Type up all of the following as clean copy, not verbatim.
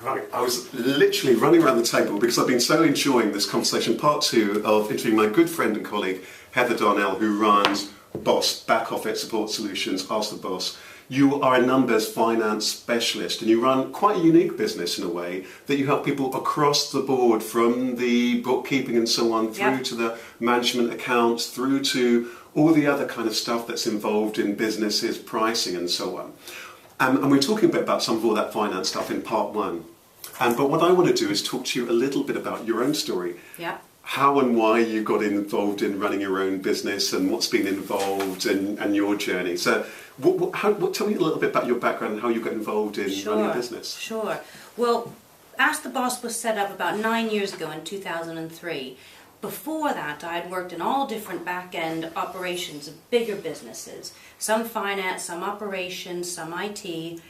Right, I was literally running around the table because I've been so enjoying this conversation, part two of interviewing my good friend and colleague Heather Darnell, who runs Boss, Back Office Support Solutions, Ask the Boss. You are a numbers finance specialist and you run quite a unique business in a way that you help people across the board, from the bookkeeping and so on, through to the management accounts, through to all the other kind of stuff that's involved in businesses, pricing and so on. And we're talking a bit about some of all that finance stuff in part one. But what I want to do is talk to you a little bit about your own story. Yeah. How and why you got involved in running your own business and what's been involved and your journey. So tell me a little bit about your background and how you got involved in running a business. Sure. Well, Ask the Boss was set up about 9 years ago in 2003. Before that, I had worked in all different back-end operations of bigger businesses. Some finance, some operations, some IT.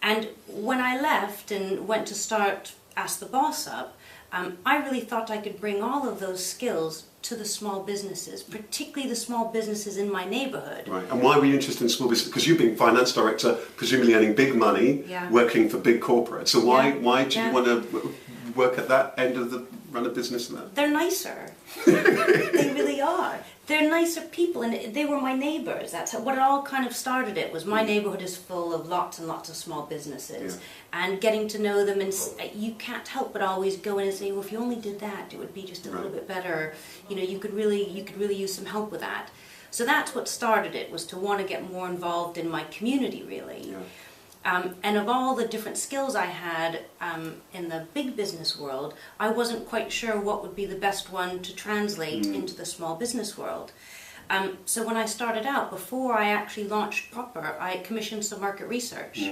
And when I left and went to start Ask the Boss up, I really thought I could bring all of those skills to the small businesses, particularly the small businesses in my neighborhood. Right. And why were you interested in small business? Because you've been finance director, presumably earning big money, working for big corporates. So why do you want to work at that end of the run a business in that? They're nicer. They really are. They're nicer people, and they were my neighbors. That's what it all kind of started. It was my neighborhood is full of lots and lots of small businesses, and getting to know them, and you can't help but always go in and say, well, if you only did that, it would be just a little bit better. You know, you could really use some help with that. So that's what started it, was to want to get more involved in my community, really. Yeah. And of all the different skills I had in the big business world, I wasn't quite sure what would be the best one to translate into the small business world. So when I started out, before I actually launched proper, I commissioned some market research.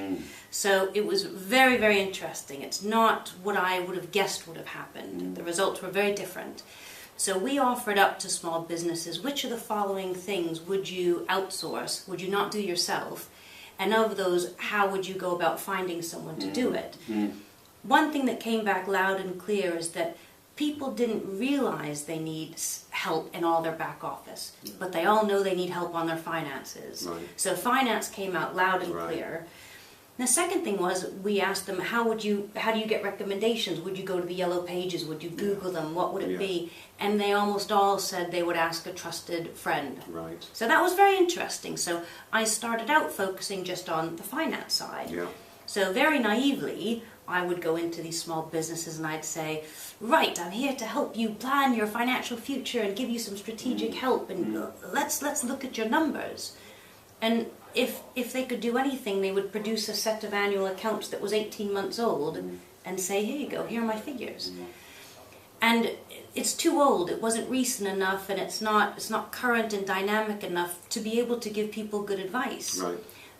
So it was very, very interesting. It's not what I would have guessed would have happened. The results were very different. So we offered up to small businesses, which of the following things would you outsource, would you not do yourself? And of those, how would you go about finding someone to do it? One thing that came back loud and clear is that people didn't realize they need help in all their back office, but they all know they need help on their finances. So finance came out loud and clear. And the second thing was, we asked them, how do you get recommendations? Would you go to the yellow pages? Would you Google them? What would it be? And they almost all said they would ask a trusted friend. So that was very interesting. So I started out focusing just on the finance side. So very naively, I would go into these small businesses and I'd say, right, I'm here to help you plan your financial future and give you some strategic help, and let's look at your numbers. And if they could do anything, they would produce a set of annual accounts that was 18 months old and say, here you go, here are my figures. And it's too old, it wasn't recent enough, and it's not current and dynamic enough to be able to give people good advice.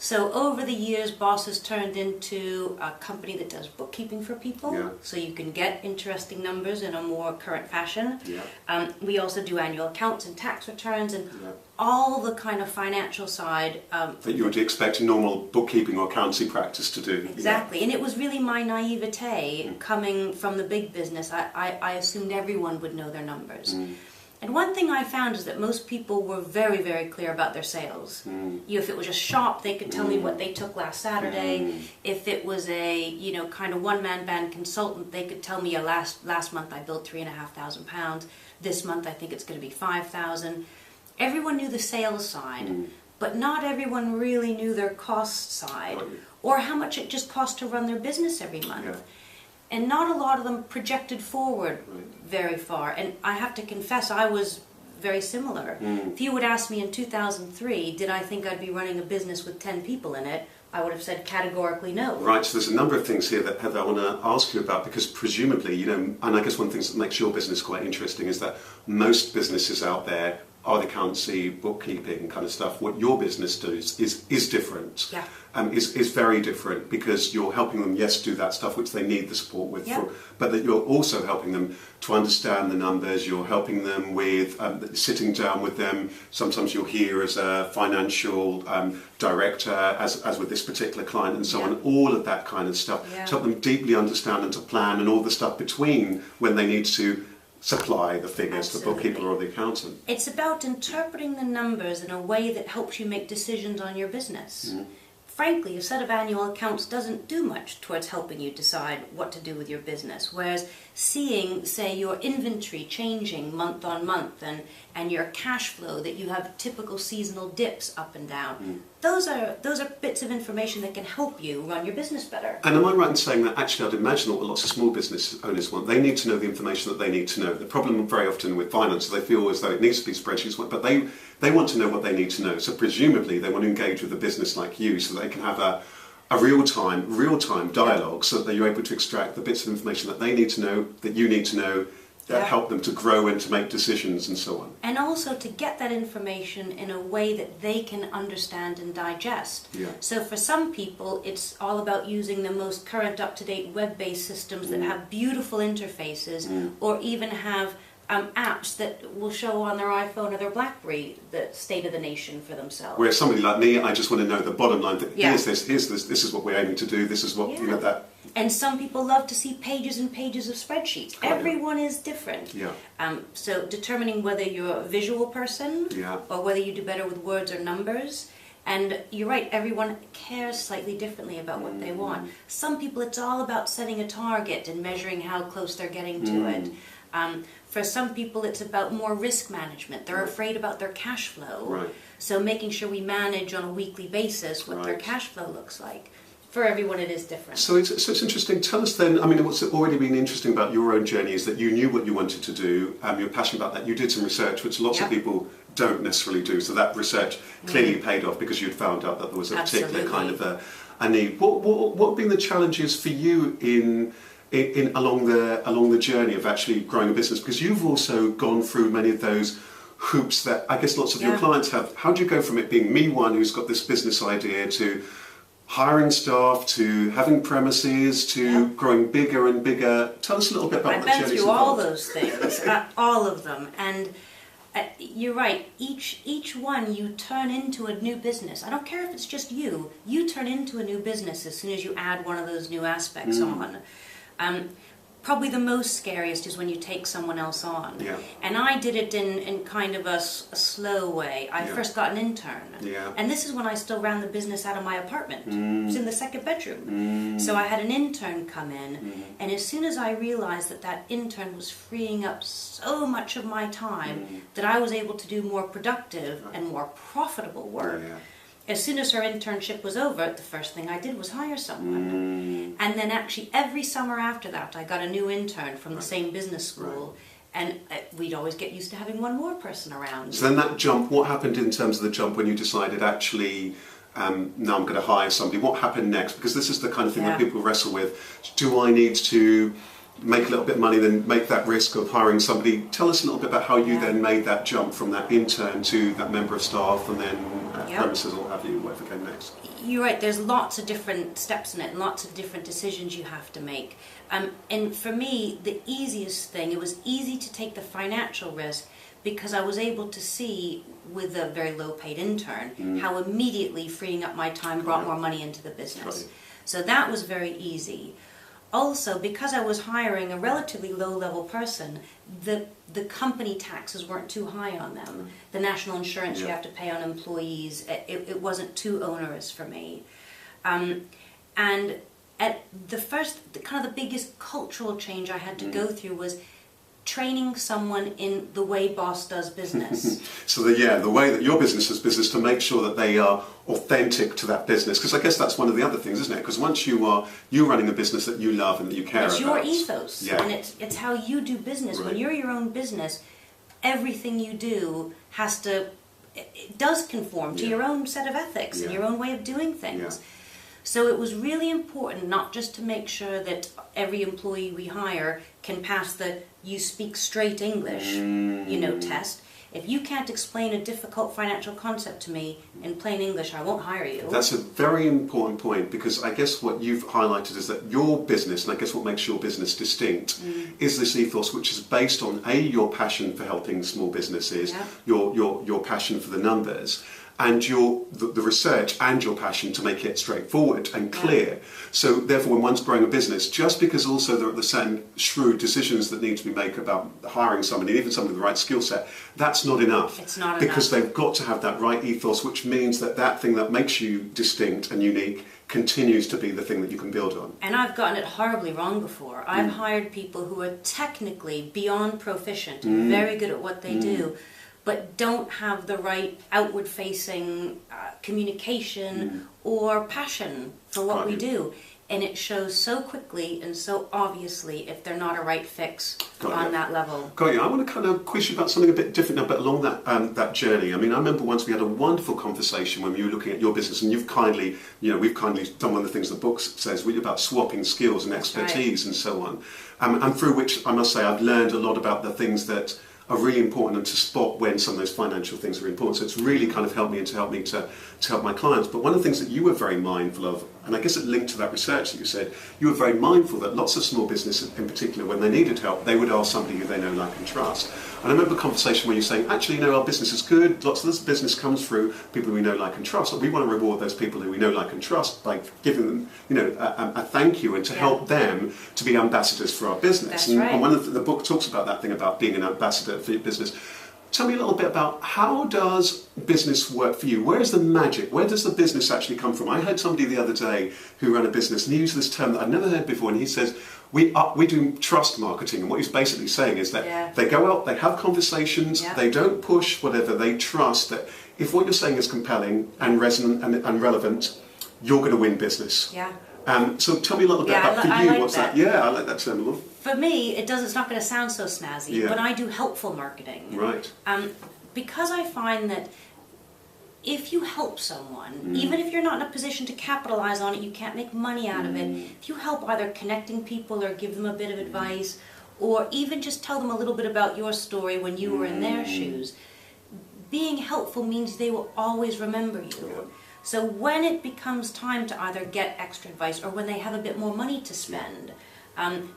So over the years, Boss has turned into a company that does bookkeeping for people, so you can get interesting numbers in a more current fashion. We also do annual accounts and tax returns and all the kind of financial side. That you would expect a normal bookkeeping or accounting practice to do. Exactly, and it was really my naivete coming from the big business. I assumed everyone would know their numbers. And one thing I found is that most people were very, very clear about their sales. If it was a shop, they could tell me what they took last Saturday. If it was a kind of one-man band consultant, they could tell me, last month I billed £3,500. This month I think it's going to be $5,000. Everyone knew the sales side, but not everyone really knew their cost side, or how much it just cost to run their business every month. And not a lot of them projected forward very far. And I have to confess, I was very similar. If you would ask me in 2003, did I think I'd be running a business with 10 people in it, I would have said categorically no. Right, so there's a number of things here that, Heather, I want to ask you about, because presumably, and I guess one of the things that makes your business quite interesting is that most businesses out there are the accountancy, bookkeeping kind of stuff. What your business does is different. Is very different, because you're helping them, yes, do that stuff which they need the support with, but that you're also helping them to understand the numbers. You're helping them with sitting down with them. Sometimes you're here as a financial director, as with this particular client, and so on. All of that kind of stuff to help them deeply understand and to plan, and all the stuff between when they need to supply the figures to the bookkeeper or the accountant. It's about interpreting the numbers in a way that helps you make decisions on your business. frankly, a set of annual accounts doesn't do much towards helping you decide what to do with your business. Whereas seeing, say, your inventory changing month on month and your cash flow, that you have typical seasonal dips up and down, those are bits of information that can help you run your business better. And am I right in saying that actually I'd imagine what lots of small business owners want? They need to know the information that they need to know. The problem very often with finance is they feel as though it needs to be spreadsheets, but they want to know what they need to know. So presumably they want to engage with a business like you so they can have a real-time dialogue so that you're able to extract the bits of information that they need to know, that you need to know, that help them to grow and to make decisions and so on. And also to get that information in a way that they can understand and digest. Yeah. So for some people, it's all about using the most current up-to-date web-based systems that have beautiful interfaces or even have apps that will show on their iPhone or their BlackBerry the state of the nation for themselves. Whereas somebody like me, I just want to know the bottom line. That here's this, this is what we're aiming to do, this is what, that... And some people love to see pages and pages of spreadsheets. Everyone is different. Yeah. So determining whether you're a visual person or whether you do better with words or numbers. And you're right, everyone cares slightly differently about what they want. Some people, it's all about setting a target and measuring how close they're getting to it. For some people, it's about more risk management. They're afraid about their cash flow. Right. So making sure we manage on a weekly basis what their cash flow looks like. For everyone, it is different. So it's interesting. Tell us then, I mean, what's already been interesting about your own journey is that you knew what you wanted to do, you're passionate about that, you did some research, which lots of people don't necessarily do. So that research clearly paid off because you'd found out that there was a particular kind of a need. What have been the challenges for you along the journey of actually growing a business? Because you've also gone through many of those hoops that I guess lots of your clients have. How do you go from it being me one who's got this business idea to hiring staff, to having premises, to growing bigger and bigger? Tell us a little bit about I've the journey. been through all those things, all of them, and you're right. Each one you turn into a new business. I don't care if it's just you. You turn into a new business as soon as you add one of those new aspects on. Probably the most scariest is when you take someone else on. Yeah. And I did it in kind of a slow way. I first got an intern. Yeah. And this is when I still ran the business out of my apartment. It was in the second bedroom. So I had an intern come in, and as soon as I realized that intern was freeing up so much of my time that I was able to do more productive and more profitable work. Yeah. As soon as her internship was over, the first thing I did was hire someone. And then actually every summer after that, I got a new intern from the same business school. And we'd always get used to having one more person around. So then that jump, what happened in terms of the jump when you decided actually, now I'm going to hire somebody? What happened next? Because this is the kind of thing that people wrestle with. Do I need to make a little bit of money, then make that risk of hiring somebody? Tell us a little bit about how you then made that jump from that intern to that member of staff and then premises or have you, whatever came next. You're right, there's lots of different steps in it and lots of different decisions you have to make. And for me, the easiest thing, it was easy to take the financial risk because I was able to see with a very low paid intern how immediately freeing up my time brought more money into the business. So that was very easy. Also, because I was hiring a relatively low-level person, the company taxes weren't too high on them. The national insurance you have to pay on employees, it wasn't too onerous for me. And at the biggest cultural change I had to go through was training someone in the way boss does business. So the way that your business does business, to make sure that they are authentic to that business, because I guess that's one of the other things, isn't it? Because once you're running a business that you love and that you care about. It's your ethos, and it's how you do business. When you're your own business, everything you do it does conform to your own set of ethics and your own way of doing things. So it was really important not just to make sure that every employee we hire can pass the you speak straight English, test. If you can't explain a difficult financial concept to me in plain English, I won't hire you. That's a very important point, because I guess what you've highlighted is that your business, and I guess what makes your business distinct, is this ethos which is based on your passion for helping small businesses, your passion for the numbers, and the research and your passion to make it straightforward and clear. So therefore, when one's growing a business, just because also there are the certain shrewd decisions that need to be made about hiring somebody, even somebody with the right skill set, that's not enough. It's not because enough. they've got to have that right ethos, which means that that thing that makes you distinct and unique continues to be the thing that you can build on. And I've gotten it horribly wrong before. I've hired people who are technically beyond proficient, very good at what they do, but don't have the right outward-facing communication or passion for what we do. And it shows so quickly and so obviously if they're not a right fix on that level. Got you. I want to kind of quiz you about something a bit different now, but along that journey. I mean, I remember once we had a wonderful conversation when you were looking at your business, and you've kindly, we've kindly done one of the things the book says, really about swapping skills and expertise and so on. And through which, I must say, I've learned a lot about the things that are really important and to spot when some of those financial things are important. So it's really kind of helped me to help my clients. But one of the things that you were very mindful of, and I guess it linked to that research that you said, you were very mindful that lots of small businesses in particular, when they needed help, they would ask somebody who they know, like and trust. And I remember a conversation where you're saying, actually, our business is good, lots of this business comes through people we know, like and trust, but we want to reward those people who we know, like and trust by giving them, a thank you and to help them to be ambassadors for our business. That's and, right. and one of the book talks about that thing about being an ambassador for your business. Tell me a little bit about how does business work for you? Where is the magic? Where does the business actually come from? I heard somebody the other day who ran a business and he used this term that I'd never heard before, and he says, we do trust marketing. And what he's basically saying is that they go out, they have conversations, they don't push whatever, they trust that if what you're saying is compelling and resonant and relevant, you're going to win business. Yeah. So tell me a little bit about for you, like what's that? Yeah, I like that term a lot. For me, it's not going to sound so snazzy, but I do helpful marketing. Right. Because I find that if you help someone, even if you're not in a position to capitalize on it, you can't make money out of it, if you help either connecting people or give them a bit of advice, or even just tell them a little bit about your story when you were in their shoes, being helpful means they will always remember you. Yeah. So when it becomes time to either get extra advice or when they have a bit more money to spend,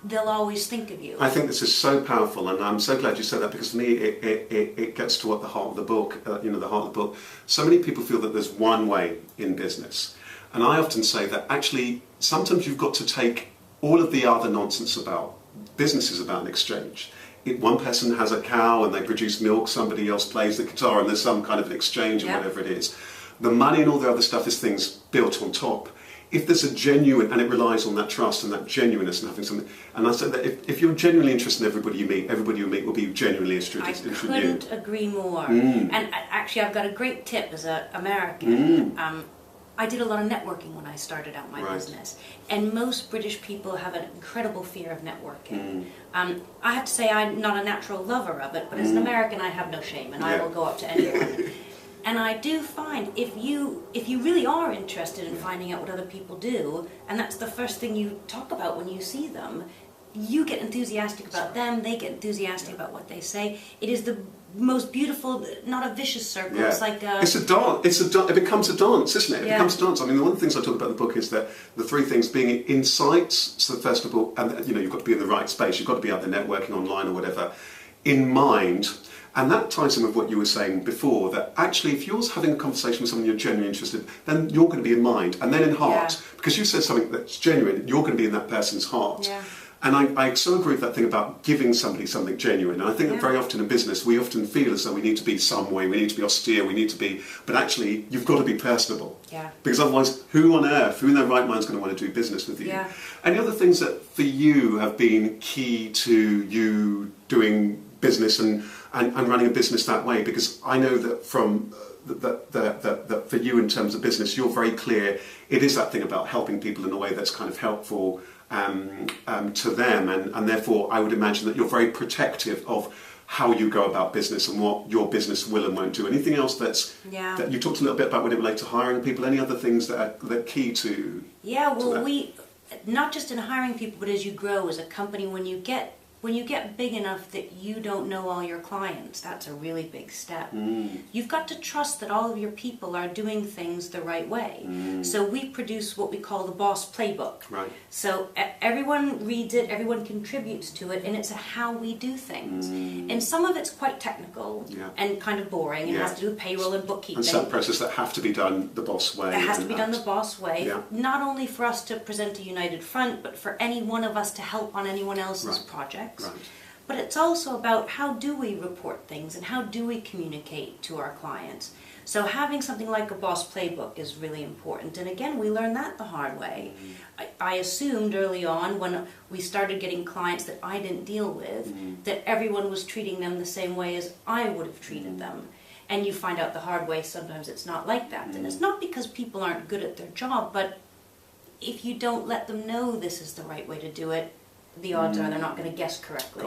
they'll always think of you. I think this is so powerful, and I'm so glad you said that, because for me it gets to what the heart of the book, the heart of the book. So many people feel that there's one way in business, and I often say that actually sometimes you've got to take all of the other nonsense about business is about an exchange. One person has a cow and they produce milk, somebody else plays the guitar, and there's some kind of an exchange or whatever it is. The money and all the other stuff is things built on top. If there's a genuine, and it relies on that trust and that genuineness and having something, and I said that if you're genuinely interested in everybody you meet will be genuinely interested in you. I couldn't agree more. And actually I've got a great tip as an American. I did a lot of networking when I started out my business, and most British people have an incredible fear of networking. I have to say I'm not a natural lover of it, but as an American I have no shame, and I will go up to anyone. And I do find if you really are interested in finding out what other people do, and that's the first thing you talk about when you see them, you get enthusiastic about them, they get enthusiastic about what they say. It is the most beautiful, not a vicious circle. It's like it's a dance. It becomes a dance, isn't it? It becomes a dance. I mean, one of the things I talk about in the book is that the three things being insights. So first of all, and you've got to be in the right space. You've got to be out there networking online or whatever. In mind. And that ties in with what you were saying before, that actually if you're having a conversation with someone you're genuinely interested in, then you're going to be in mind, and then in heart. Because you said something that's genuine, you're going to be in that person's heart. Yeah. And I so agree with that thing about giving somebody something genuine. And I think that very often in business, we often feel as though we need to be some way, we need to be austere, we need to be... But actually, you've got to be personable. Yeah. Because otherwise, who on earth, who in their right mind is going to want to do business with you? Yeah. Any other things that for you have been key to you doing business and running a business that way? Because I know that from that for you in terms of business, you're very clear. It is that thing about helping people in a way that's kind of helpful to them, and therefore I would imagine that you're very protective of how you go about business and what your business will and won't do. Anything else that you talked a little bit about when it relates to hiring people? Any other things that are key to? Yeah, well, we not just in hiring people, but as you grow as a company, when you get when you get big enough that you don't know all your clients, that's a really big step. You've got to trust that all of your people are doing things the right way. So we produce what we call the Boss Playbook. Right. So everyone reads it, everyone contributes to it, and it's how we do things. And some of it's quite technical and kind of boring. It has to do with payroll and bookkeeping. And some processes that have to be done the boss way. It has to be done the boss way. Yeah. Not only for us to present a united front, but for any one of us to help on anyone else's projects. Right. But it's also about how do we report things and how do we communicate to our clients. So having something like a Boss Playbook is really important. And again, we learned that the hard way. I assumed early on when we started getting clients that I didn't deal with, that everyone was treating them the same way as I would have treated them. And you find out the hard way sometimes it's not like that. And it's not because people aren't good at their job, but if you don't let them know this is the right way to do it, the odds are they're not going to guess correctly.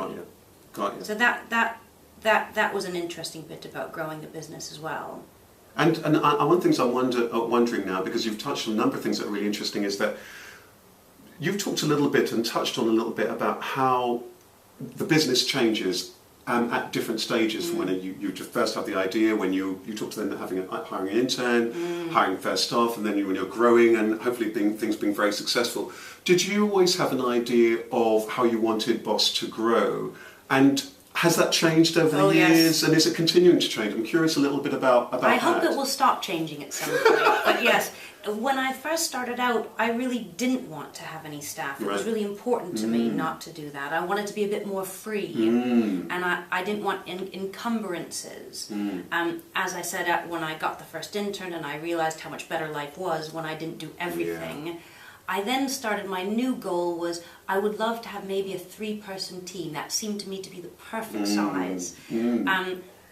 Got you. So that was an interesting bit about growing the business as well. And one of the things I'm wondering now, because you've touched on a number of things that are really interesting, is that you've talked a little bit and touched on a little bit about how the business changes at different stages from when you first have the idea, when you talk to them hiring an intern, hiring first staff, and then when you're growing and hopefully things being very successful. Did you always have an idea of how you wanted Boss to grow? And has that changed over the years? And is it continuing to change? I'm curious a little bit about that. I hope it will stop changing at some point. But yes, when I first started out, I really didn't want to have any staff. It was really important to me not to do that. I wanted to be a bit more free, and I didn't want encumbrances. As I said, when I got the first intern and I realized how much better life was when I didn't do everything, I then started, my new goal was I would love to have maybe a 3-person team. That seemed to me to be the perfect size.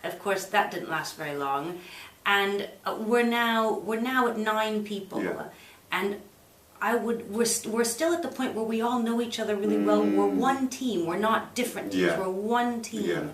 Of course, that didn't last very long. And we're now at 9 people, and we're still at the point where we all know each other really well. We're one team. We're not different teams. We're one team.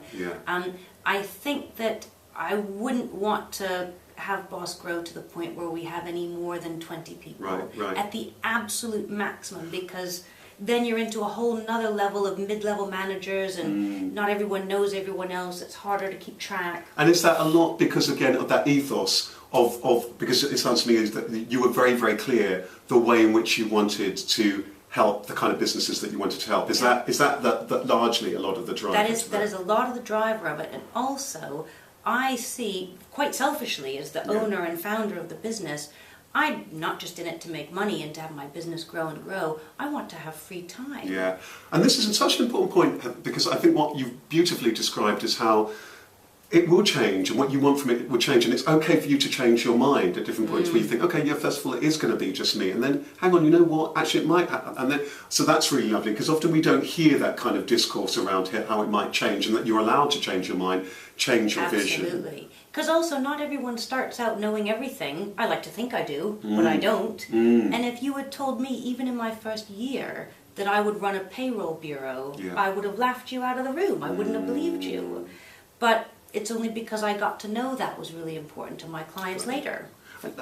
I think that I wouldn't want to have Boss grow to the point where we have any more than 20 people at the absolute maximum, because then you're into a whole nother level of mid-level managers, and not everyone knows everyone else. It's harder to keep track. And is that a lot because, again, of that ethos of because it sounds to me that you were very, very clear the way in which you wanted to help the kind of businesses that you wanted to help. Is that largely a lot of the drive? That is a lot of the driver of it. And also, I see, quite selfishly, as the owner and founder of the business, I'm not just in it to make money and to have my business grow and grow. I want to have free time. Yeah, and this is such an important point, because I think what you've beautifully described is how it will change, and what you want from it will change, and it's okay for you to change your mind at different points where you think, okay, first of all, it is going to be just me, and then, hang on, you know what, actually it might happen, and then, so that's really lovely, because often we don't hear that kind of discourse around here, how it might change, and that you're allowed to change your mind, change your vision. Absolutely. Because also, not everyone starts out knowing everything. I like to think I do, but I don't. And if you had told me, even in my first year, that I would run a payroll bureau, I would have laughed you out of the room. I wouldn't have believed you. But it's only because I got to know that was really important to my clients later.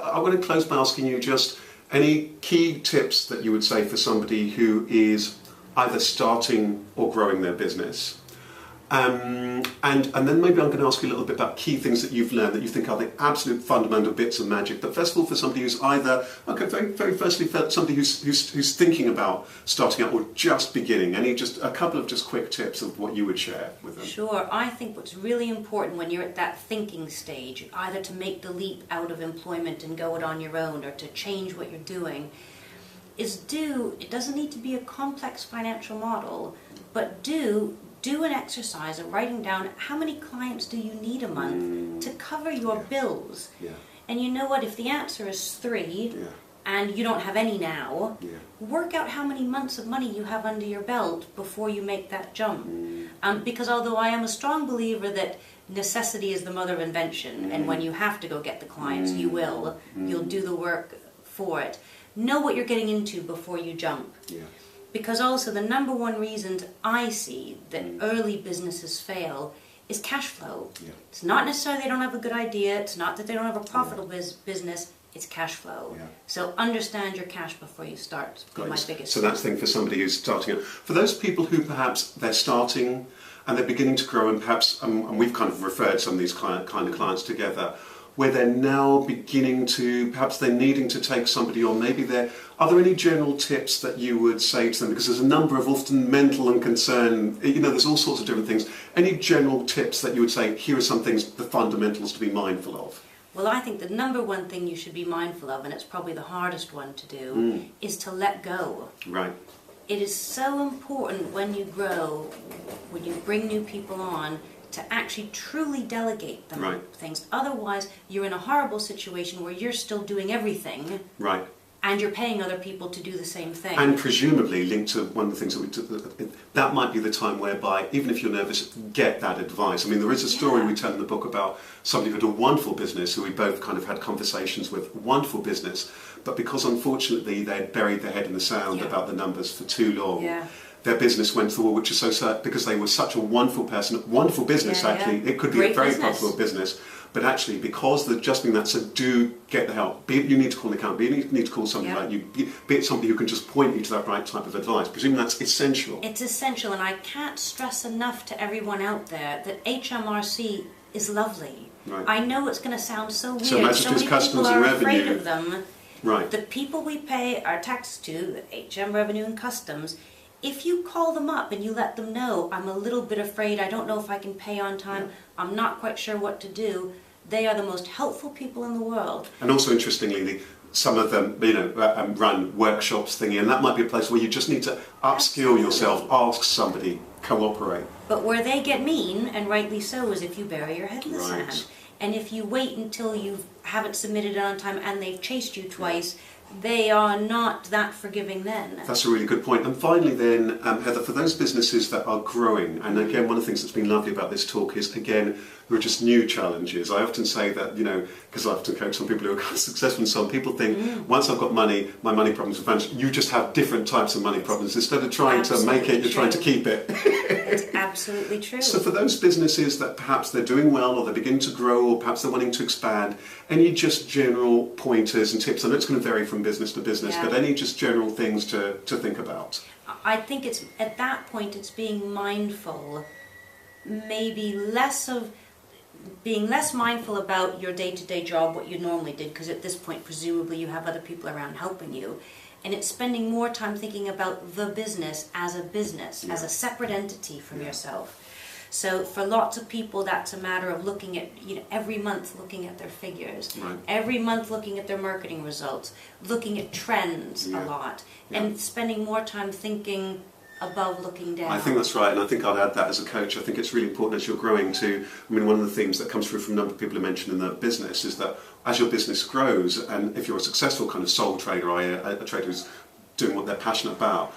I want to close by asking you just any key tips that you would say for somebody who is either starting or growing their business. And then maybe I'm going to ask you a little bit about key things that you've learned that you think are the absolute fundamental bits of magic. But first of all, for somebody who's either, very firstly, for somebody who's thinking about starting out or just beginning, just a couple of just quick tips of what you would share with them. Sure. I think what's really important when you're at that thinking stage, either to make the leap out of employment and go it on your own, or to change what you're doing, is it doesn't need to be a complex financial model, but do an exercise of writing down how many clients do you need a month to cover your bills. And you know what, if the answer is 3 and you don't have any now, work out how many months of money you have under your belt before you make that jump. Because although I am a strong believer that necessity is the mother of invention, and when you have to go get the clients, you'll do the work for it. Know what you're getting into before you jump. Because also the number one reasons I see that early businesses fail is cash flow. It's not necessarily they don't have a good idea, it's not that they don't have a profitable business, it's cash flow. Yeah. So understand your cash before you start. Got My it. biggest. So that's the thing for somebody who's starting out. For those people who perhaps they're starting and they're beginning to grow, and perhaps, and we've kind of referred some of these kind of clients together, where they're now beginning to, perhaps they're needing to take somebody on, maybe are there any general tips that you would say to them? Because there's a number of often mental and concern, there's all sorts of different things. Any general tips that you would say, here are some things, the fundamentals to be mindful of? Well, I think the number one thing you should be mindful of, and it's probably the hardest one to do, is to let go. Right. It is so important when you grow, when you bring new people on, to actually truly delegate them things. Otherwise, you're in a horrible situation where you're still doing everything. Right. And you're paying other people to do the same thing. And presumably linked to one of the things that might be the time whereby, even if you're nervous, get that advice. I mean, there is a story we tell in the book about somebody who had a wonderful business, who we both kind of had conversations with, wonderful business, but because unfortunately they'd buried their head in the sand about the numbers for too long, their business went to the wall, which is so sad, because they were such a wonderful person, wonderful business actually. It could be a very profitable business. But actually, because they're just being that, so do get the help. Be it you need to call an accountant, be it you need to call somebody like you, be it somebody who can just point you to that right type of advice. Presumably that's essential. It's essential, and I can't stress enough to everyone out there that HMRC is lovely. Right. I know it's going to sound so weird. So many people are afraid of them. Right. The people we pay our taxes to, HM Revenue and Customs, if you call them up and you let them know, I'm a little bit afraid, I don't know if I can pay on time, I'm not quite sure what to do, they are the most helpful people in the world. And also, interestingly, some of them, run workshops thingy, and that might be a place where you just need to upskill yourself, ask somebody, cooperate. But where they get mean, and rightly so, is if you bury your head in the sand. And if you wait until you haven't submitted it on time and they've chased you twice, they are not that forgiving then. That's a really good point. And finally then, Heather, for those businesses that are growing, and again, one of the things that's been lovely about this talk is, again, there are just new challenges. I often say that, because I often coach some people who are kind of successful, and some people think, once I've got money, my money problems are vanished. You just have different types of money problems. Instead of trying to make it, you're trying to keep it. It's absolutely true. So for those businesses that perhaps they're doing well, or they're beginning to grow, or perhaps they're wanting to expand, any just general pointers and tips? I know it's going to vary from business to business, but any just general things to think about? I think it's, at that point, it's being mindful, maybe being less mindful about your day-to-day job, what you normally did, because at this point presumably you have other people around helping you, and it's spending more time thinking about the business, as a separate entity from yourself. So for lots of people that's a matter of looking at, every month looking at their figures, every month looking at their marketing results, looking at trends a lot, and spending more time thinking above looking down. I think that's right, and I think I'd add that as a coach. I think it's really important as you're growing to, one of the themes that comes through from a number of people who mentioned in the business is that as your business grows, and if you're a successful kind of sole trader, a trader who's doing what they're passionate about,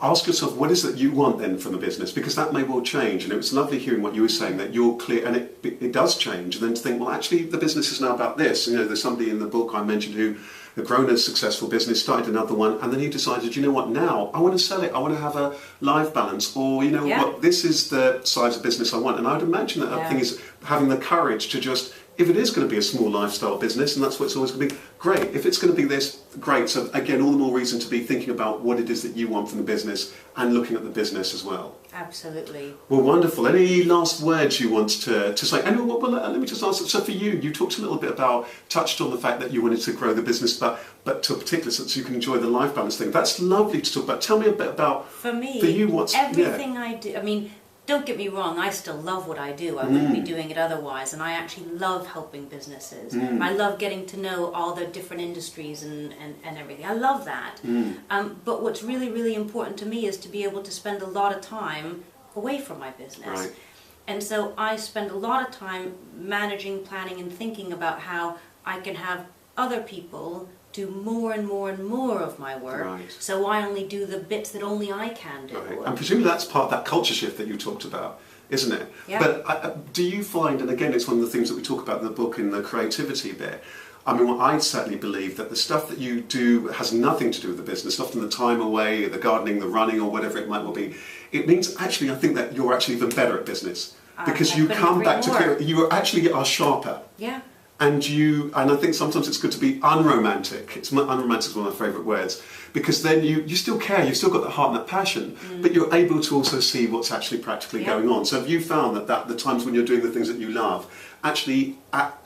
ask yourself, what is it you want then from a business? Because that may well change, and it was lovely hearing what you were saying, that you're clear, and it does change, and then to think, well, actually, the business is now about this. There's somebody in the book I mentioned who had grown a successful business, started another one, and then he decided, what, now I want to sell it, I want to have a life balance, or what, this is the size of business I want. And I would imagine that thing is having the courage to just, if it is going to be a small lifestyle business, and that's what it's always going to be, great. If it's going to be this, great. So again, all the more reason to be thinking about what it is that you want from the business and looking at the business as well. Absolutely. Well, wonderful. Any last words you want to say? And let me just ask, so for you talked a little bit about, touched on the fact that you wanted to grow the business, but to a particular sense you can enjoy the life balance thing. That's lovely to talk about. Tell me a bit about, for you, what's everything I do. Don't get me wrong, I still love what I do. I wouldn't be doing it otherwise, and I actually love helping businesses. I love getting to know all the different industries and everything. I love that. But what's really, really important to me is to be able to spend a lot of time away from my business. Right. And so I spend a lot of time managing, planning, and thinking about how I can have other people do more and more and more of my work, so I only do the bits that only I can do. Right. And presumably that's part of that culture shift that you talked about, isn't it? Yeah. But do you find, and again it's one of the things that we talk about in the book, in the creativity bit, I certainly believe that the stuff that you do has nothing to do with the business, often the time away, the gardening, the running, or whatever it might well be. It means actually, I think that you're actually even better at business, because you come back to, you actually are sharper. Yeah. and I think sometimes it's good to be unromantic. Unromantic is one of my favourite words, because then you still care, you've still got that heart and that passion, but you're able to also see what's actually practically going on. So have you found that the times when you're doing the things that you love, actually...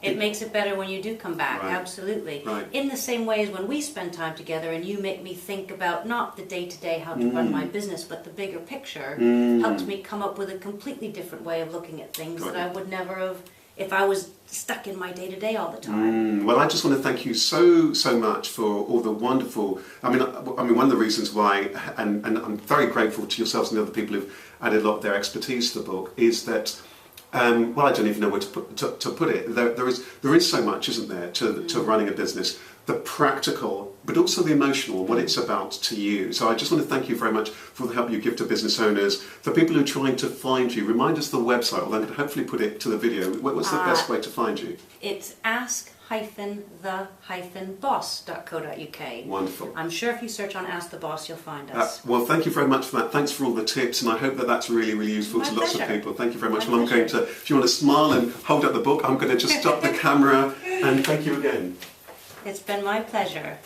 it makes it better when you do come back, absolutely. Right. In the same way as when we spend time together and you make me think about not the day-to-day how to run my business, but the bigger picture, helps me come up with a completely different way of looking at things that I would never have if I was stuck in my day-to-day all the time. Well, I just want to thank you so much for all the wonderful... I mean, one of the reasons why, and I'm very grateful to yourselves and the other people who've added a lot of their expertise to the book, is that well, I don't even know where to put it. There is so much, isn't there, to running a business. The practical, but also the emotional, what it's about to you. So I just want to thank you very much for the help you give to business owners. For people who are trying to find you, remind us the website, or I'm going to hopefully put it to the video. What's the best way to find you? It's ask-the-boss.co.uk. Wonderful. I'm sure if you search on Ask the Boss, you'll find us. Well, thank you very much for that. Thanks for all the tips, and I hope that that's really, really useful to lots of people. Thank you very much. Well, I'm going to, if you want to smile and hold up the book, I'm going to just stop the camera, and thank you again. It's been my pleasure.